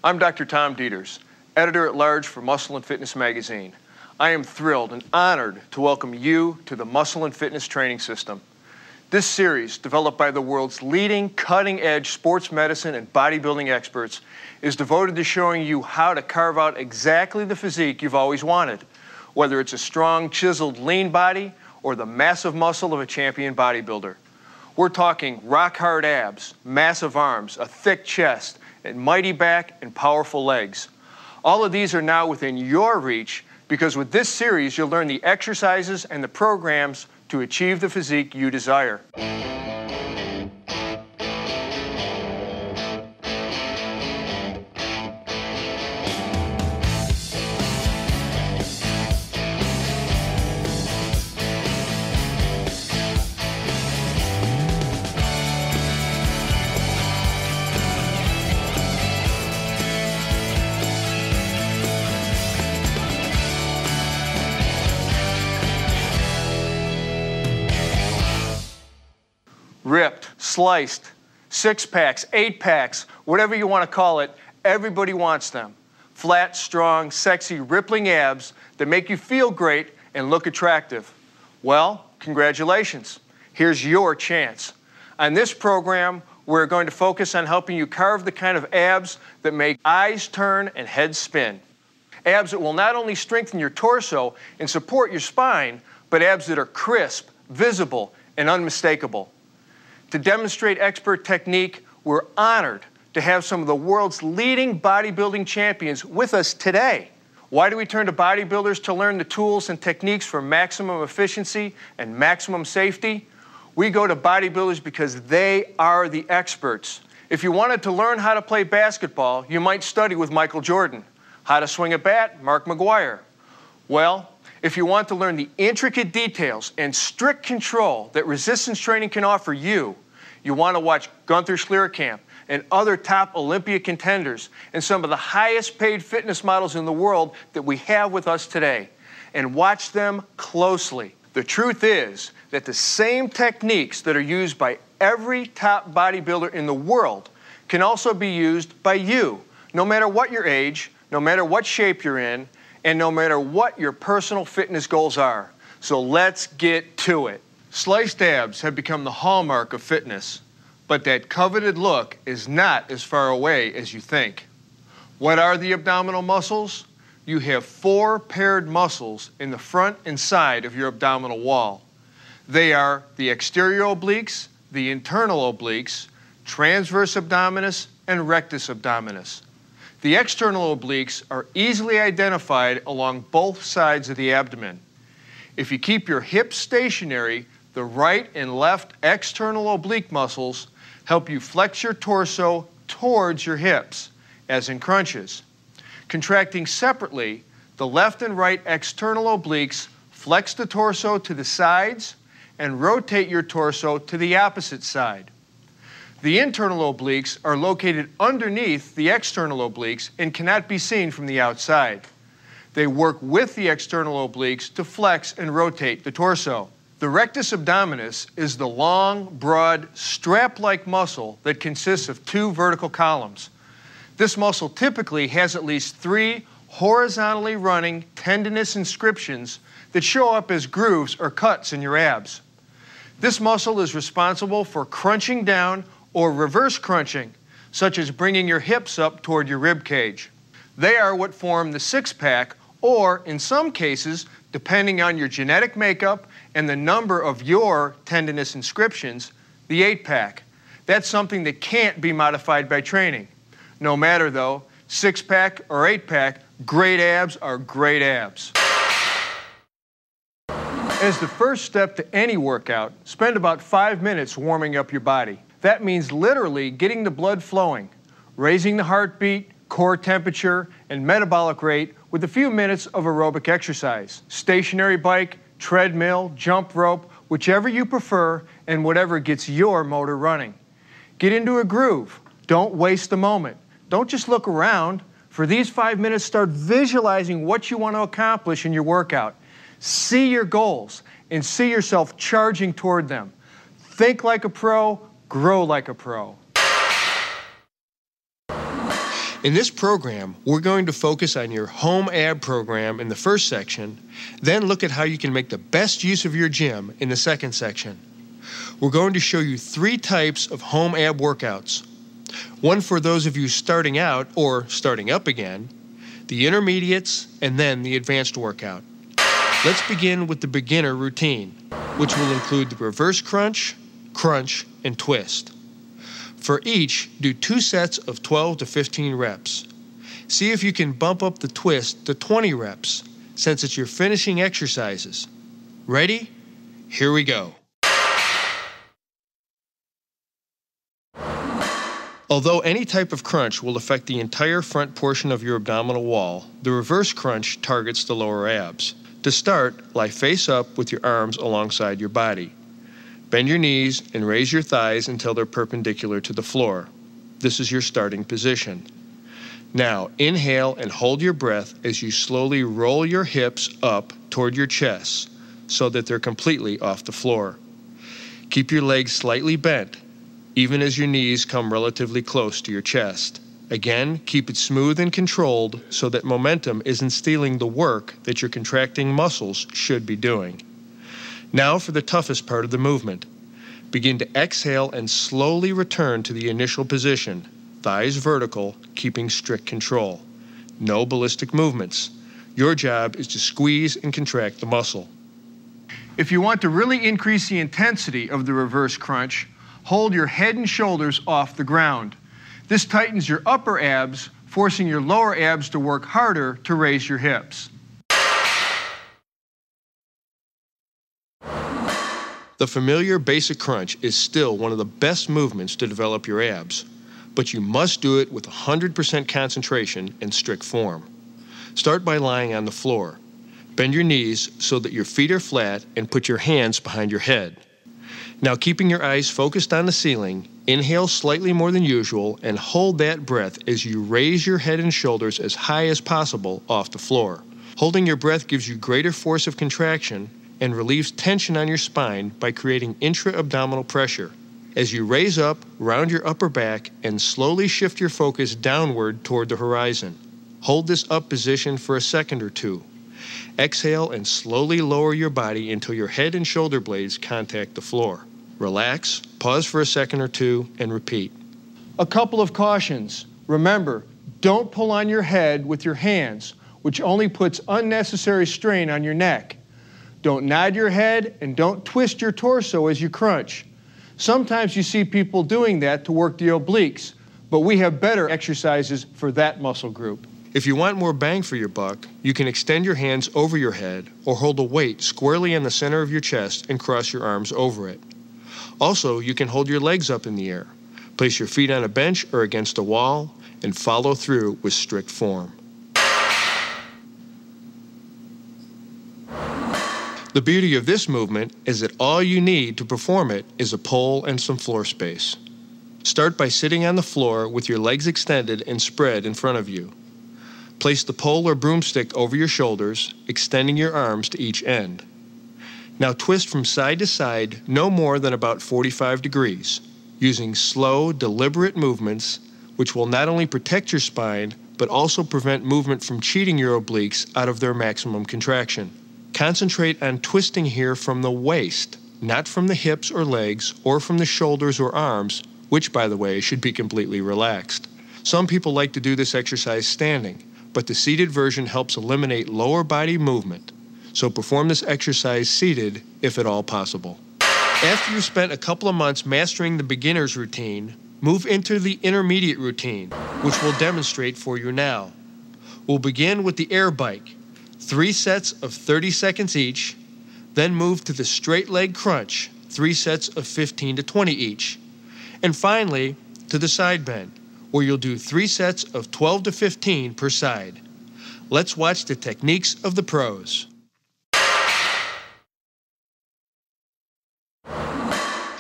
I'm Dr. Tom Dieters, Editor-at-Large for Muscle and Fitness magazine. I am thrilled and honored to welcome you to the Muscle and Fitness Training System. This series, developed by the world's leading cutting-edge sports medicine and bodybuilding experts, is devoted to showing you how to carve out exactly the physique you've always wanted, whether it's a strong, chiseled, lean body or the massive muscle of a champion bodybuilder. We're talking rock-hard abs, massive arms, a thick chest, and mighty back and powerful legs. All of these are now within your reach because with this series you'll learn the exercises and the programs to achieve the physique you desire. Ripped, sliced, 6-packs, 8-packs, whatever you want to call it, everybody wants them. Flat, strong, sexy, rippling abs that make you feel great and look attractive. Well, congratulations. Here's your chance. On this program, we're going to focus on helping you carve the kind of abs that make eyes turn and heads spin. Abs that will not only strengthen your torso and support your spine, but abs that are crisp, visible, and unmistakable. To demonstrate expert technique, we're honored to have some of the world's leading bodybuilding champions with us today. Why do we turn to bodybuilders to learn the tools and techniques for maximum efficiency and maximum safety? We go to bodybuilders because they are the experts. If you wanted to learn how to play basketball, you might study with Michael Jordan. How to swing a bat, Mark McGuire. Well, if you want to learn the intricate details and strict control that resistance training can offer you, you want to watch Gunther Schlierkamp and other top Olympia contenders and some of the highest paid fitness models in the world that we have with us today, and watch them closely. The truth is that the same techniques that are used by every top bodybuilder in the world can also be used by you, no matter what your age, no matter what shape you're in, and no matter what your personal fitness goals are. So let's get to it. Sliced abs have become the hallmark of fitness, but that coveted look is not as far away as you think. What are the abdominal muscles? You have 4 paired muscles in the front and side of your abdominal wall. They are the exterior obliques, the internal obliques, transverse abdominis, and rectus abdominis. The external obliques are easily identified along both sides of the abdomen. If you keep your hips stationary, the right and left external oblique muscles help you flex your torso towards your hips, as in crunches. Contracting separately, the left and right external obliques flex the torso to the sides and rotate your torso to the opposite side. The internal obliques are located underneath the external obliques and cannot be seen from the outside. They work with the external obliques to flex and rotate the torso. The rectus abdominis is the long, broad, strap-like muscle that consists of 2 vertical columns. This muscle typically has at least 3 horizontally running tendinous inscriptions that show up as grooves or cuts in your abs. This muscle is responsible for crunching down or reverse crunching, such as bringing your hips up toward your rib cage. They are what form the 6-pack, or in some cases, depending on your genetic makeup and the number of your tendinous inscriptions, the 8-pack. That's something that can't be modified by training. No matter though, 6-pack or 8-pack, great abs are great abs. As the first step to any workout, spend about 5 minutes warming up your body. That means literally getting the blood flowing, raising the heartbeat, core temperature, and metabolic rate with a few minutes of aerobic exercise. Stationary bike, treadmill, jump rope, whichever you prefer and whatever gets your motor running. Get into a groove. Don't waste the moment. Don't just look around. For these 5 minutes, start visualizing what you want to accomplish in your workout. See your goals and see yourself charging toward them. Think like a pro, grow like a pro. In this program, we're going to focus on your home ab program in the first section, then look at how you can make the best use of your gym in the second section. We're going to show you 3 types of home ab workouts. One for those of you starting out or starting up again, the intermediates, and then the advanced workout. Let's begin with the beginner routine, which will include the reverse crunch, crunch, and twist. For each, do 2 sets of 12 to 15 reps. See if you can bump up the twist to 20 reps, since it's your finishing exercises. Ready? Here we go. Although any type of crunch will affect the entire front portion of your abdominal wall, the reverse crunch targets the lower abs. To start, lie face up with your arms alongside your body. Bend your knees and raise your thighs until they're perpendicular to the floor. This is your starting position. Now, inhale and hold your breath as you slowly roll your hips up toward your chest so that they're completely off the floor. Keep your legs slightly bent, even as your knees come relatively close to your chest. Again, keep it smooth and controlled so that momentum isn't stealing the work that your contracting muscles should be doing. Now for the toughest part of the movement. Begin to exhale and slowly return to the initial position, thighs vertical, keeping strict control. No ballistic movements. Your job is to squeeze and contract the muscle. If you want to really increase the intensity of the reverse crunch, hold your head and shoulders off the ground. This tightens your upper abs, forcing your lower abs to work harder to raise your hips. The familiar basic crunch is still one of the best movements to develop your abs, but you must do it with 100% concentration and strict form. Start by lying on the floor. Bend your knees so that your feet are flat and put your hands behind your head. Now, keeping your eyes focused on the ceiling, inhale slightly more than usual and hold that breath as you raise your head and shoulders as high as possible off the floor. Holding your breath gives you greater force of contraction and relieves tension on your spine by creating intra-abdominal pressure. As you raise up, round your upper back and slowly shift your focus downward toward the horizon. Hold this up position for a second or 2. Exhale and slowly lower your body until your head and shoulder blades contact the floor. Relax, pause for a second or 2, and repeat. A couple of cautions. Remember, don't pull on your head with your hands, which only puts unnecessary strain on your neck. Don't nod your head and don't twist your torso as you crunch. Sometimes you see people doing that to work the obliques, but we have better exercises for that muscle group. If you want more bang for your buck, you can extend your hands over your head or hold a weight squarely in the center of your chest and cross your arms over it. Also, you can hold your legs up in the air, place your feet on a bench or against a wall, and follow through with strict form. The beauty of this movement is that all you need to perform it is a pole and some floor space. Start by sitting on the floor with your legs extended and spread in front of you. Place the pole or broomstick over your shoulders, extending your arms to each end. Now twist from side to side no more than about 45 degrees, using slow, deliberate movements which will not only protect your spine, but also prevent movement from cheating your obliques out of their maximum contraction. Concentrate on twisting here from the waist, not from the hips or legs, or from the shoulders or arms, which, by the way, should be completely relaxed. Some people like to do this exercise standing, but the seated version helps eliminate lower body movement. So perform this exercise seated, if at all possible. After you've spent a couple of months mastering the beginner's routine, move into the intermediate routine, which we'll demonstrate for you now. We'll begin with the air bike, 3 sets of 30 seconds each, then move to the straight leg crunch, 3 sets of 15 to 20 each, and finally to the side bend, where you'll do 3 sets of 12 to 15 per side. Let's watch the techniques of the pros.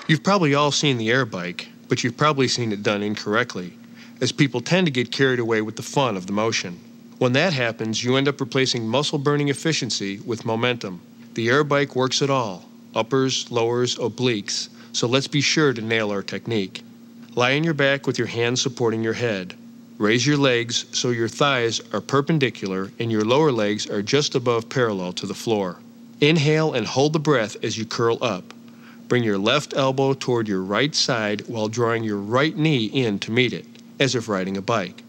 You've probably all seen the air bike, but you've probably seen it done incorrectly, as people tend to get carried away with the fun of the motion. When that happens, you end up replacing muscle-burning efficiency with momentum. The air bike works it all, uppers, lowers, obliques, so let's be sure to nail our technique. Lie on your back with your hands supporting your head. Raise your legs so your thighs are perpendicular and your lower legs are just above parallel to the floor. Inhale and hold the breath as you curl up. Bring your left elbow toward your right side while drawing your right knee in to meet it, as if riding a bike.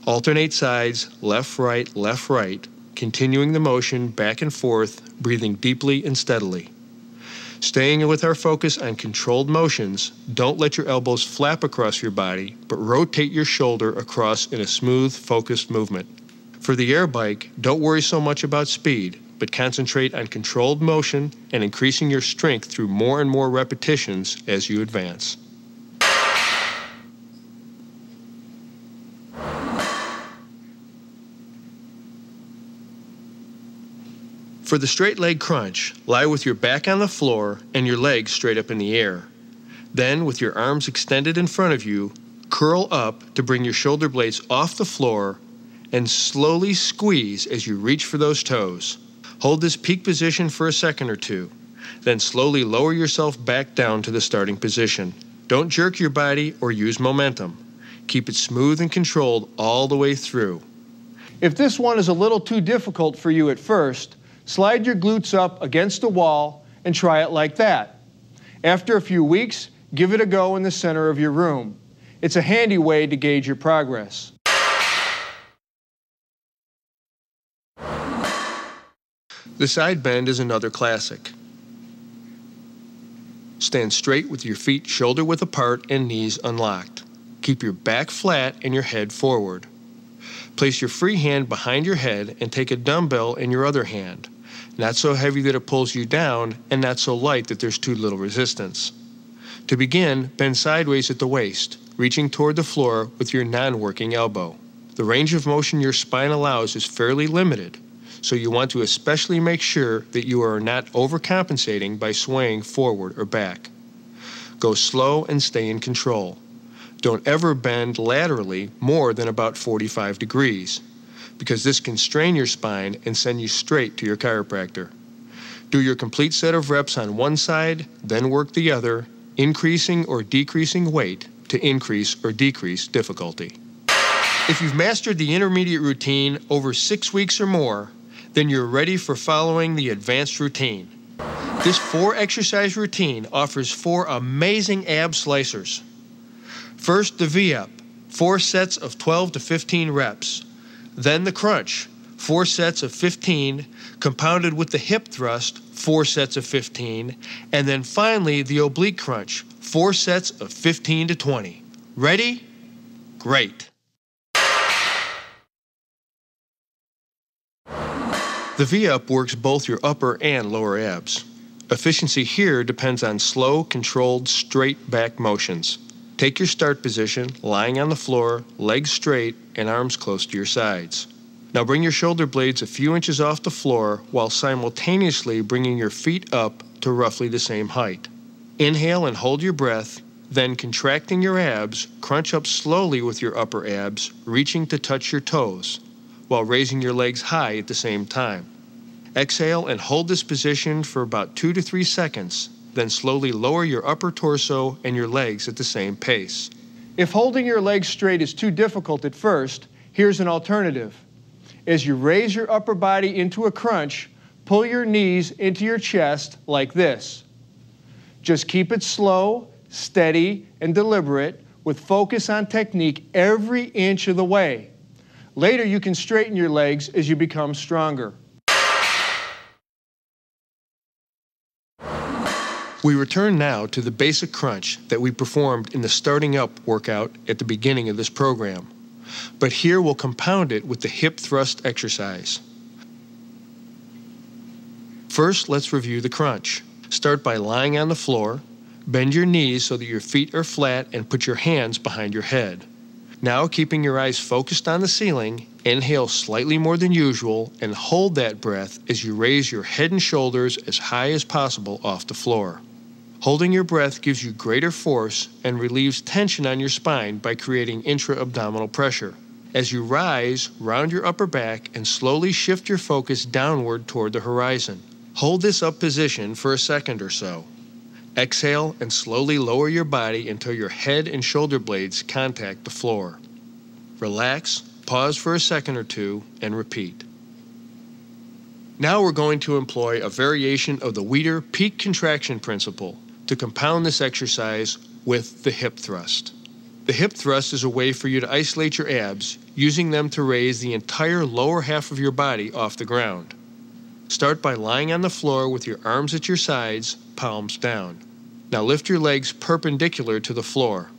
Alternate sides, left, right, continuing the motion back and forth, breathing deeply and steadily. Staying with our focus on controlled motions, don't let your elbows flap across your body, but rotate your shoulder across in a smooth, focused movement. For the air bike, don't worry so much about speed, but concentrate on controlled motion and increasing your strength through more and more repetitions as you advance. For the straight leg crunch, lie with your back on the floor and your legs straight up in the air. Then, with your arms extended in front of you, curl up to bring your shoulder blades off the floor and slowly squeeze as you reach for those toes. Hold this peak position for a second or two. Then slowly lower yourself back down to the starting position. Don't jerk your body or use momentum. Keep it smooth and controlled all the way through. If this one is a little too difficult for you at first, slide your glutes up against a wall and try it like that. After a few weeks, give it a go in the center of your room. It's a handy way to gauge your progress. The side bend is another classic. Stand straight with your feet shoulder-width apart and knees unlocked. Keep your back flat and your head forward. Place your free hand behind your head and take a dumbbell in your other hand. Not so heavy that it pulls you down and not so light that there's too little resistance. To begin, bend sideways at the waist, reaching toward the floor with your non-working elbow. The range of motion your spine allows is fairly limited, so you want to especially make sure that you are not overcompensating by swaying forward or back. Go slow and stay in control. Don't ever bend laterally more than about 45 degrees, because this can strain your spine and send you straight to your chiropractor. Do your complete set of reps on one side, then work the other, increasing or decreasing weight to increase or decrease difficulty. If you've mastered the intermediate routine over 6 weeks or more, then you're ready for following the advanced routine. This 4-exercise routine offers 4 amazing ab slicers. First, the V-up, 4 sets of 12 to 15 reps. Then the crunch, 4 sets of 15, compounded with the hip thrust, 4 sets of 15, and then finally the oblique crunch, 4 sets of 15 to 20. Ready? Great. The V-up works both your upper and lower abs. Efficiency here depends on slow, controlled, straight back motions. Take your start position, lying on the floor, legs straight, and arms close to your sides. Now bring your shoulder blades a few inches off the floor while simultaneously bringing your feet up to roughly the same height. Inhale and hold your breath, then contracting your abs, crunch up slowly with your upper abs, reaching to touch your toes, while raising your legs high at the same time. Exhale and hold this position for about 2 to 3 seconds, then slowly lower your upper torso and your legs at the same pace. If holding your legs straight is too difficult at first, here's an alternative. As you raise your upper body into a crunch, pull your knees into your chest like this. Just keep it slow, steady, and deliberate with focus on technique every inch of the way. Later, you can straighten your legs as you become stronger. We return now to the basic crunch that we performed in the starting up workout at the beginning of this program. But here we'll compound it with the hip thrust exercise. First, let's review the crunch. Start by lying on the floor. Bend your knees so that your feet are flat and put your hands behind your head. Now, keeping your eyes focused on the ceiling, inhale slightly more than usual and hold that breath as you raise your head and shoulders as high as possible off the floor. Holding your breath gives you greater force and relieves tension on your spine by creating intra-abdominal pressure. As you rise, round your upper back and slowly shift your focus downward toward the horizon. Hold this up position for a second or so. Exhale and slowly lower your body until your head and shoulder blades contact the floor. Relax, pause for a second or two, and repeat. Now we're going to employ a variation of the Weider peak contraction principle to compound this exercise with the hip thrust. The hip thrust is a way for you to isolate your abs, using them to raise the entire lower half of your body off the ground. Start by lying on the floor with your arms at your sides, palms down. Now lift your legs perpendicular to the floor.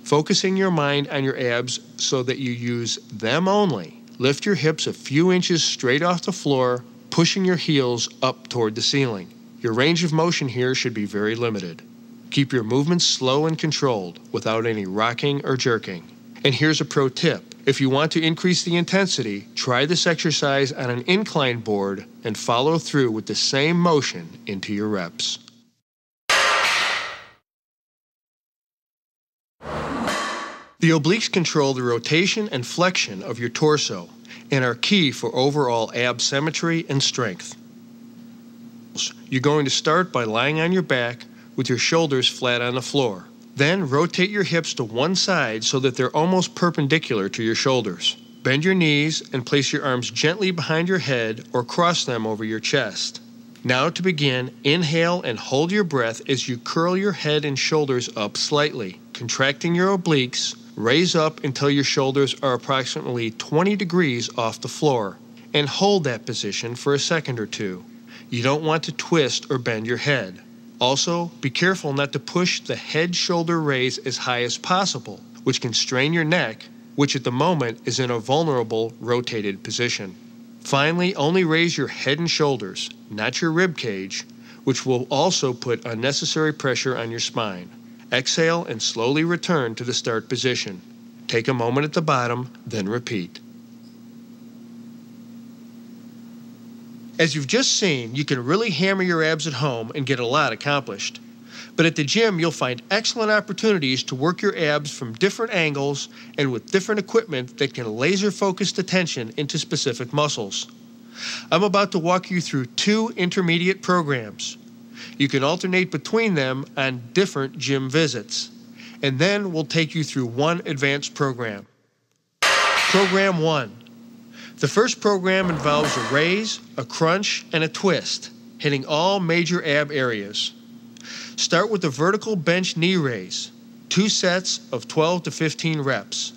Focusing your mind on your abs so that you use them only. Lift your hips a few inches straight off the floor, pushing your heels up toward the ceiling. Your range of motion here should be very limited. Keep your movements slow and controlled, without any rocking or jerking. And here's a pro tip. If you want to increase the intensity, try this exercise on an incline board and follow through with the same motion into your reps. The obliques control the rotation and flexion of your torso and are key for overall ab symmetry and strength. You're going to start by lying on your back with your shoulders flat on the floor. Then rotate your hips to one side so that they're almost perpendicular to your shoulders. Bend your knees and place your arms gently behind your head or cross them over your chest. Now to begin, inhale and hold your breath as you curl your head and shoulders up slightly. Contracting your obliques, raise up until your shoulders are approximately 20 degrees off the floor, and hold that position for a second or two. You don't want to twist or bend your head. Also, be careful not to push the head-shoulder raise as high as possible, which can strain your neck, which at the moment is in a vulnerable rotated position. Finally, only raise your head and shoulders, not your rib cage, which will also put unnecessary pressure on your spine. Exhale and slowly return to the start position. Take a moment at the bottom, then repeat. As you've just seen, you can really hammer your abs at home and get a lot accomplished. But at the gym, you'll find excellent opportunities to work your abs from different angles and with different equipment that can laser focus attention into specific muscles. I'm about to walk you through 2 intermediate programs. You can alternate between them on different gym visits. And then we'll take you through 1 advanced program. Program 1. The first program involves a raise, a crunch, and a twist, hitting all major ab areas. Start with the vertical bench knee raise, 2 sets of 12 to 15 reps.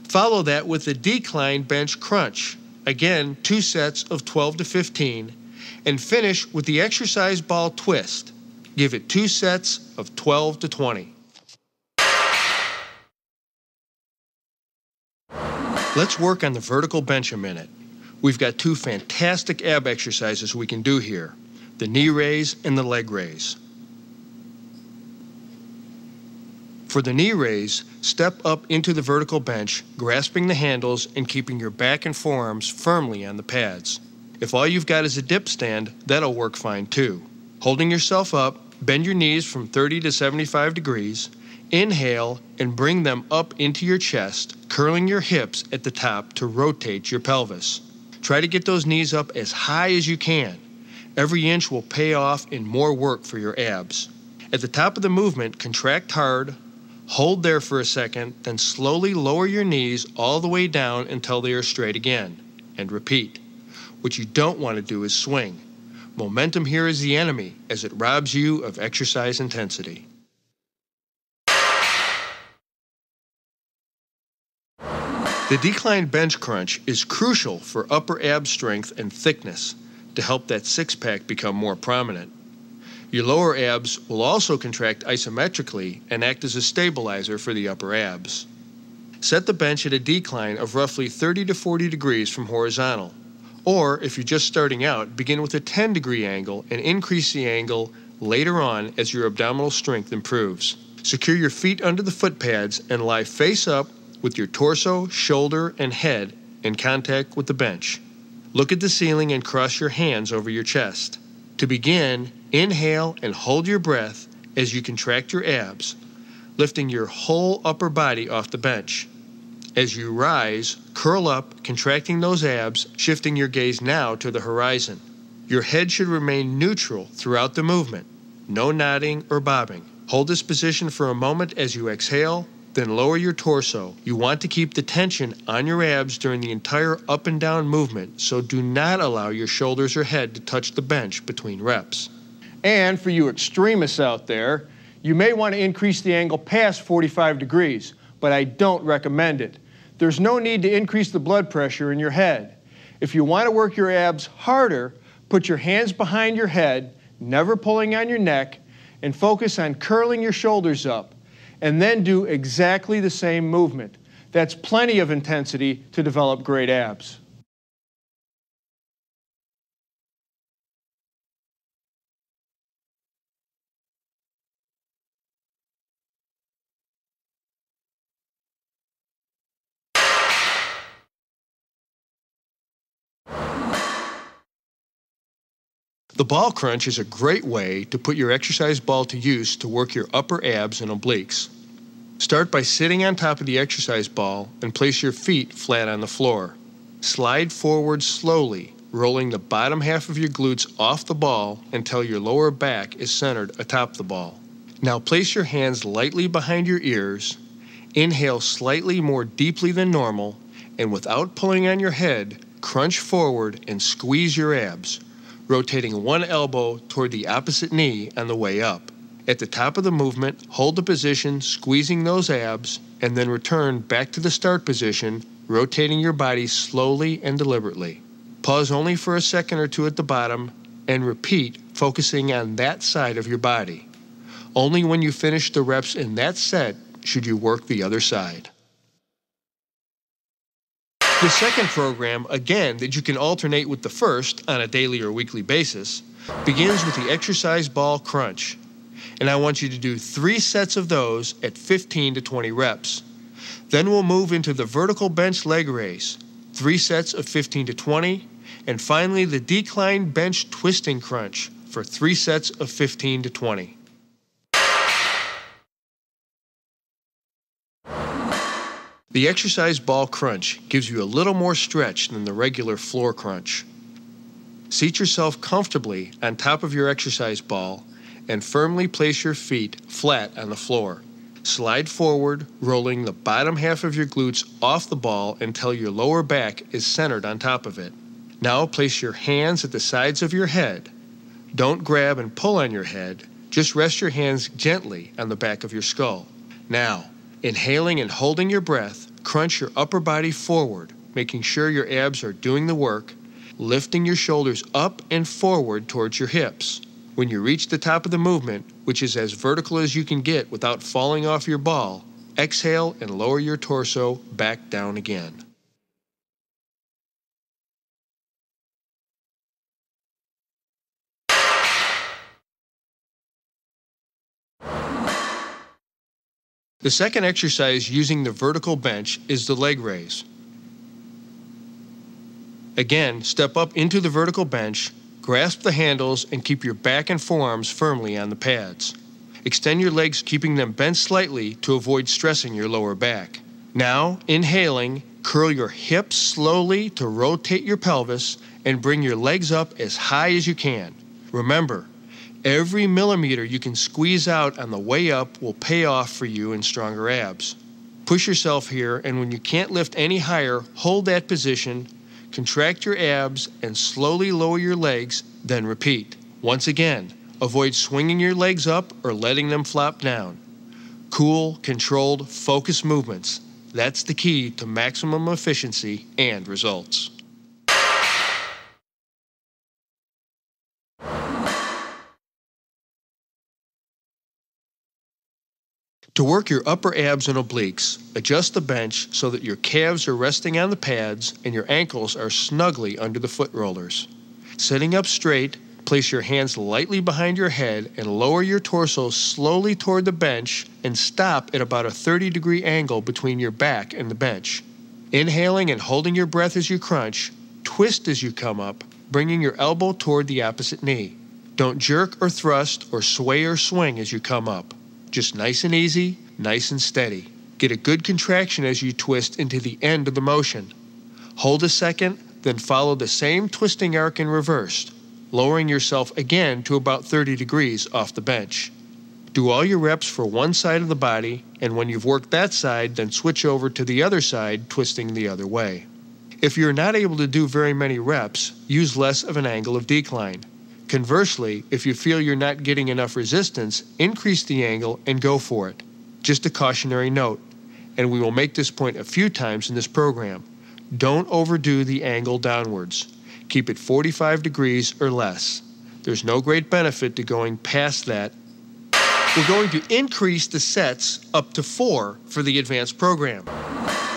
Follow that with the decline bench crunch, again 2 sets of 12 to 15, and finish with the exercise ball twist. Give it 2 sets of 12 to 20. Let's work on the vertical bench a minute. We've got 2 fantastic ab exercises we can do here, the knee raise and the leg raise. For the knee raise, step up into the vertical bench, grasping the handles and keeping your back and forearms firmly on the pads. If all you've got is a dip stand, that'll work fine too. Holding yourself up, bend your knees from 30 to 75 degrees, inhale and bring them up into your chest, curling your hips at the top to rotate your pelvis. Try to get those knees up as high as you can. Every inch will pay off in more work for your abs. At the top of the movement, contract hard, hold there for a second, then slowly lower your knees all the way down until they are straight again, and repeat. What you don't want to do is swing. Momentum here is the enemy, as it robs you of exercise intensity. The decline bench crunch is crucial for upper ab strength and thickness to help that six-pack become more prominent. Your lower abs will also contract isometrically and act as a stabilizer for the upper abs. Set the bench at a decline of roughly 30 to 40 degrees from horizontal. Or, if you're just starting out, begin with a 10-degree angle and increase the angle later on as your abdominal strength improves. Secure your feet under the foot pads and lie face up with your torso, shoulder, and head in contact with the bench. Look at the ceiling and cross your hands over your chest. To begin, inhale and hold your breath as you contract your abs, lifting your whole upper body off the bench. As you rise, curl up, contracting those abs, shifting your gaze now to the horizon. Your head should remain neutral throughout the movement. No nodding or bobbing. Hold this position for a moment as you exhale, Then lower your torso. You want to keep the tension on your abs during the entire up and down movement, so do not allow your shoulders or head to touch the bench between reps. And for you extremists out there, you may want to increase the angle past 45 degrees, but I don't recommend it. There's no need to increase the blood pressure in your head. If you want to work your abs harder, put your hands behind your head, never pulling on your neck, and focus on curling your shoulders up, and then do exactly the same movement. That's plenty of intensity to develop great abs. The ball crunch is a great way to put your exercise ball to use to work your upper abs and obliques. Start by sitting on top of the exercise ball and place your feet flat on the floor. Slide forward slowly, rolling the bottom half of your glutes off the ball until your lower back is centered atop the ball. Now place your hands lightly behind your ears, inhale slightly more deeply than normal, and without pulling on your head, crunch forward and squeeze your abs, rotating one elbow toward the opposite knee on the way up. At the top of the movement, hold the position, squeezing those abs, and then return back to the start position, rotating your body slowly and deliberately. Pause only for a second or two at the bottom, and repeat, focusing on that side of your body. Only when you finish the reps in that set should you work the other side. The second program, again, that you can alternate with the first on a daily or weekly basis, begins with the exercise ball crunch. And I want you to do 3 sets of those at 15 to 20 reps. Then we'll move into the vertical bench leg raise, 3 sets of 15 to 20, and finally the decline bench twisting crunch for 3 sets of 15 to 20. The exercise ball crunch gives you a little more stretch than the regular floor crunch. Seat yourself comfortably on top of your exercise ball and firmly place your feet flat on the floor. Slide forward, rolling the bottom half of your glutes off the ball until your lower back is centered on top of it. Now place your hands at the sides of your head. Don't grab and pull on your head, just rest your hands gently on the back of your skull. Now, inhaling and holding your breath, crunch your upper body forward, making sure your abs are doing the work, lifting your shoulders up and forward towards your hips. When you reach the top of the movement, which is as vertical as you can get without falling off your ball, exhale and lower your torso back down again. The second exercise using the vertical bench is the leg raise. Again, step up into the vertical bench, grasp the handles, and keep your back and forearms firmly on the pads. Extend your legs, keeping them bent slightly to avoid stressing your lower back. Now, inhaling, curl your hips slowly to rotate your pelvis and bring your legs up as high as you can. Remember, every millimeter you can squeeze out on the way up will pay off for you in stronger abs. Push yourself here, and when you can't lift any higher, hold that position, contract your abs, and slowly lower your legs, then repeat. Once again, avoid swinging your legs up or letting them flop down. Cool, controlled, focused movements. That's the key to maximum efficiency and results. To work your upper abs and obliques, adjust the bench so that your calves are resting on the pads and your ankles are snugly under the foot rollers. Sitting up straight, place your hands lightly behind your head and lower your torso slowly toward the bench and stop at about a 30-degree angle between your back and the bench. Inhaling and holding your breath as you crunch, twist as you come up, bringing your elbow toward the opposite knee. Don't jerk or thrust or sway or swing as you come up. Just nice and easy, nice and steady. Get a good contraction as you twist into the end of the motion. Hold a second, then follow the same twisting arc in reverse, lowering yourself again to about 30 degrees off the bench. Do all your reps for one side of the body, and when you've worked that side, then switch over to the other side, twisting the other way. If you're not able to do very many reps, use less of an angle of decline. Conversely, if you feel you're not getting enough resistance, increase the angle and go for it. Just a cautionary note, and we will make this point a few times in this program. Don't overdo the angle downwards. Keep it 45 degrees or less. There's no great benefit to going past that. We're going to increase the sets up to 4 for the advanced program.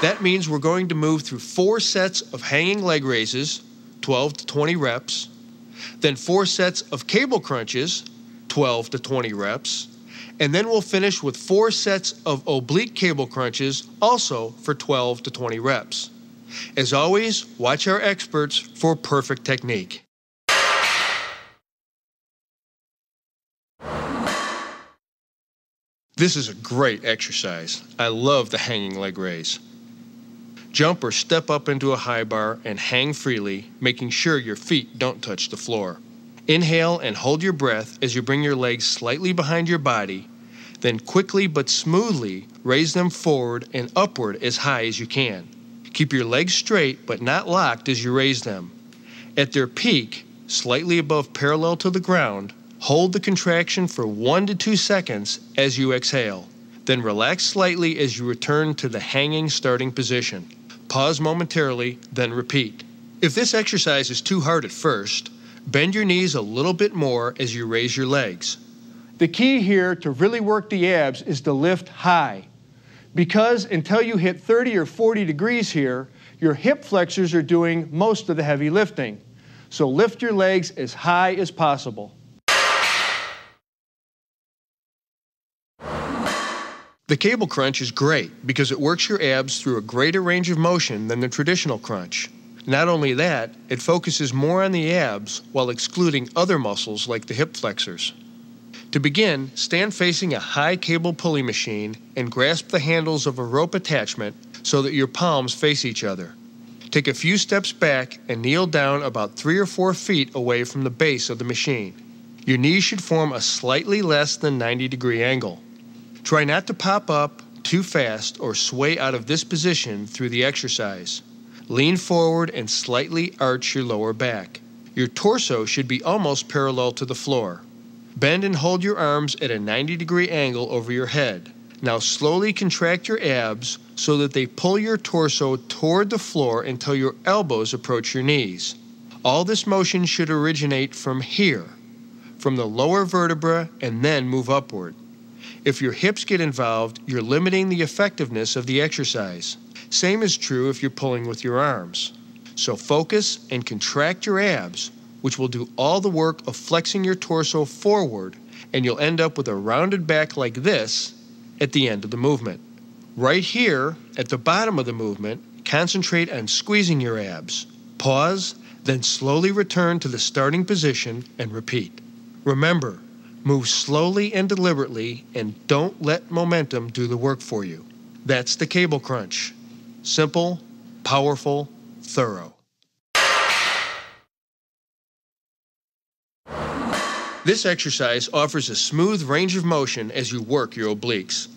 That means we're going to move through 4 sets of hanging leg raises, 12 to 20 reps, then 4 sets of cable crunches, 12 to 20 reps, and then we'll finish with 4 sets of oblique cable crunches, also for 12 to 20 reps. As always, watch our experts for perfect technique. This is a great exercise. I love the hanging leg raise. Jump or step up into a high bar and hang freely, making sure your feet don't touch the floor. Inhale and hold your breath as you bring your legs slightly behind your body, then quickly but smoothly raise them forward and upward as high as you can. Keep your legs straight but not locked as you raise them. At their peak, slightly above parallel to the ground, hold the contraction for 1 to 2 seconds as you exhale. Then relax slightly as you return to the hanging starting position. Pause momentarily, then repeat. If this exercise is too hard at first, bend your knees a little bit more as you raise your legs. The key here to really work the abs is to lift high. Because until you hit 30 or 40 degrees here, your hip flexors are doing most of the heavy lifting. So lift your legs as high as possible. The cable crunch is great because it works your abs through a greater range of motion than the traditional crunch. Not only that, it focuses more on the abs while excluding other muscles like the hip flexors. To begin, stand facing a high cable pulley machine and grasp the handles of a rope attachment so that your palms face each other. Take a few steps back and kneel down about 3 or 4 feet away from the base of the machine. Your knees should form a slightly less than 90-degree angle. Try not to pop up too fast or sway out of this position through the exercise. Lean forward and slightly arch your lower back. Your torso should be almost parallel to the floor. Bend and hold your arms at a 90-degree angle over your head. Now slowly contract your abs so that they pull your torso toward the floor until your elbows approach your knees. All this motion should originate from here, from the lower vertebra, and then move upward. If your hips get involved, you're limiting the effectiveness of the exercise. Same is true if you're pulling with your arms. So focus and contract your abs, which will do all the work of flexing your torso forward, and you'll end up with a rounded back like this at the end of the movement. Right here, at the bottom of the movement, concentrate on squeezing your abs. Pause, then slowly return to the starting position and repeat. Remember, move slowly and deliberately, and don't let momentum do the work for you. That's the cable crunch. Simple, powerful, thorough. This exercise offers a smooth range of motion as you work your obliques.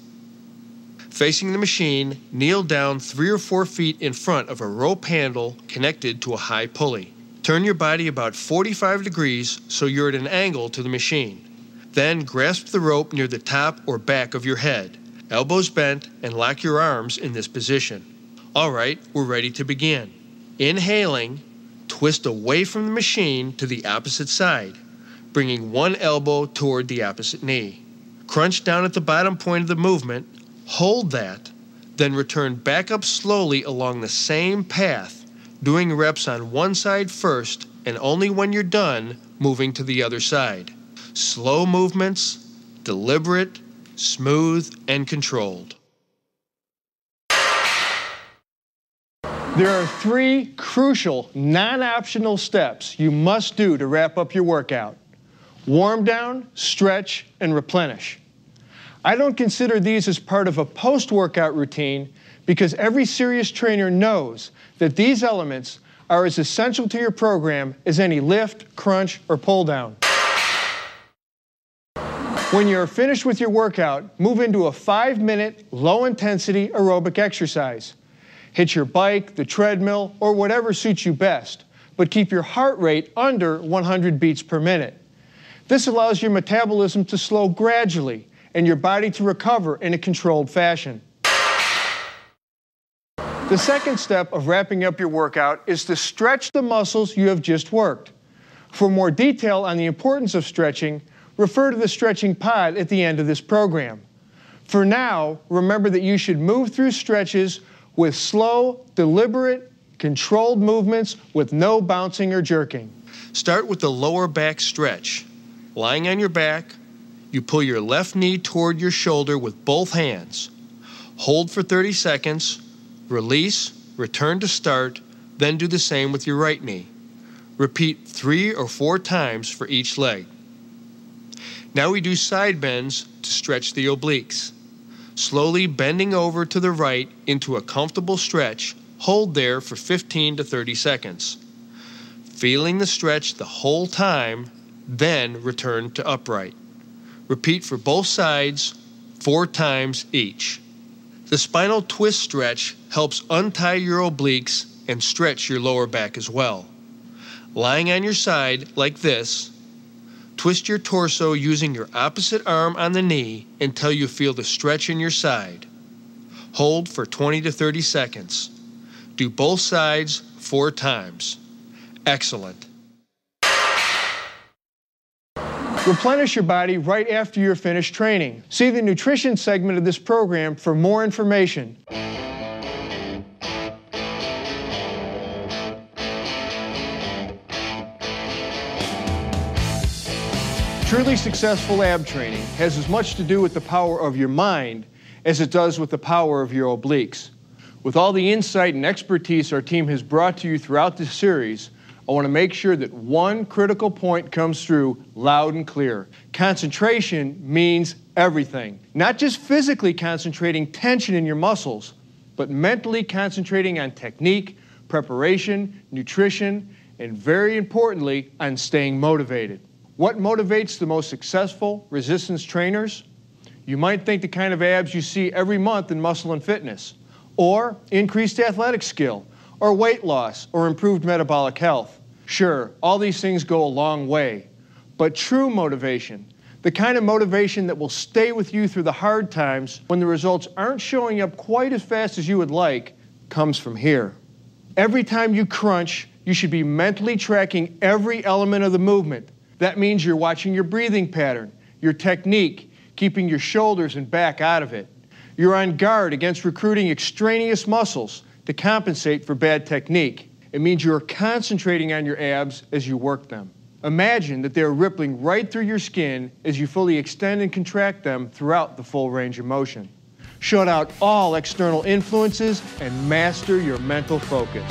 Facing the machine, kneel down 3 or 4 feet in front of a rope handle connected to a high pulley. Turn your body about 45 degrees so you're at an angle to the machine. Then grasp the rope near the top or back of your head, elbows bent, and lock your arms in this position. All right, we're ready to begin. Inhaling, twist away from the machine to the opposite side, bringing one elbow toward the opposite knee. Crunch down at the bottom point of the movement, hold that, then return back up slowly along the same path, doing reps on one side first, and only when you're done, moving to the other side. Slow movements, deliberate, smooth, and controlled. There are 3 crucial, non-optional steps you must do to wrap up your workout. Warm down, stretch, and replenish. I don't consider these as part of a post-workout routine because every serious trainer knows that these elements are as essential to your program as any lift, crunch, or pull down. When you're finished with your workout, move into a 5-minute, low-intensity aerobic exercise. Hit your bike, the treadmill, or whatever suits you best, but keep your heart rate under 100 beats per minute. This allows your metabolism to slow gradually and your body to recover in a controlled fashion. The second step of wrapping up your workout is to stretch the muscles you have just worked. For more detail on the importance of stretching, refer to the stretching pod at the end of this program. For now, remember that you should move through stretches with slow, deliberate, controlled movements with no bouncing or jerking. Start with the lower back stretch. Lying on your back, you pull your left knee toward your shoulder with both hands. Hold for 30 seconds, release, return to start, then do the same with your right knee. Repeat 3 or 4 times for each leg. Now we do side bends to stretch the obliques. Slowly bending over to the right into a comfortable stretch, hold there for 15 to 30 seconds. Feeling the stretch the whole time, then return to upright. Repeat for both sides 4 times each. The spinal twist stretch helps untie your obliques and stretch your lower back as well. Lying on your side like this, twist your torso using your opposite arm on the knee until you feel the stretch in your side. Hold for 20 to 30 seconds. Do both sides 4 times. Excellent. Replenish your body right after you're finished training. See the nutrition segment of this program for more information. Truly successful ab training has as much to do with the power of your mind as it does with the power of your obliques. With all the insight and expertise our team has brought to you throughout this series, I want to make sure that one critical point comes through loud and clear. Concentration means everything. Not just physically concentrating tension in your muscles, but mentally concentrating on technique, preparation, nutrition, and very importantly, on staying motivated. What motivates the most successful resistance trainers? You might think the kind of abs you see every month in Muscle and Fitness, or increased athletic skill, or weight loss, or improved metabolic health. Sure, all these things go a long way, but true motivation, the kind of motivation that will stay with you through the hard times when the results aren't showing up quite as fast as you would like, comes from here. Every time you crunch, you should be mentally tracking every element of the movement. That means you're watching your breathing pattern, your technique, keeping your shoulders and back out of it. You're on guard against recruiting extraneous muscles to compensate for bad technique. It means you're concentrating on your abs as you work them. Imagine that they're rippling right through your skin as you fully extend and contract them throughout the full range of motion. Shut out all external influences and master your mental focus.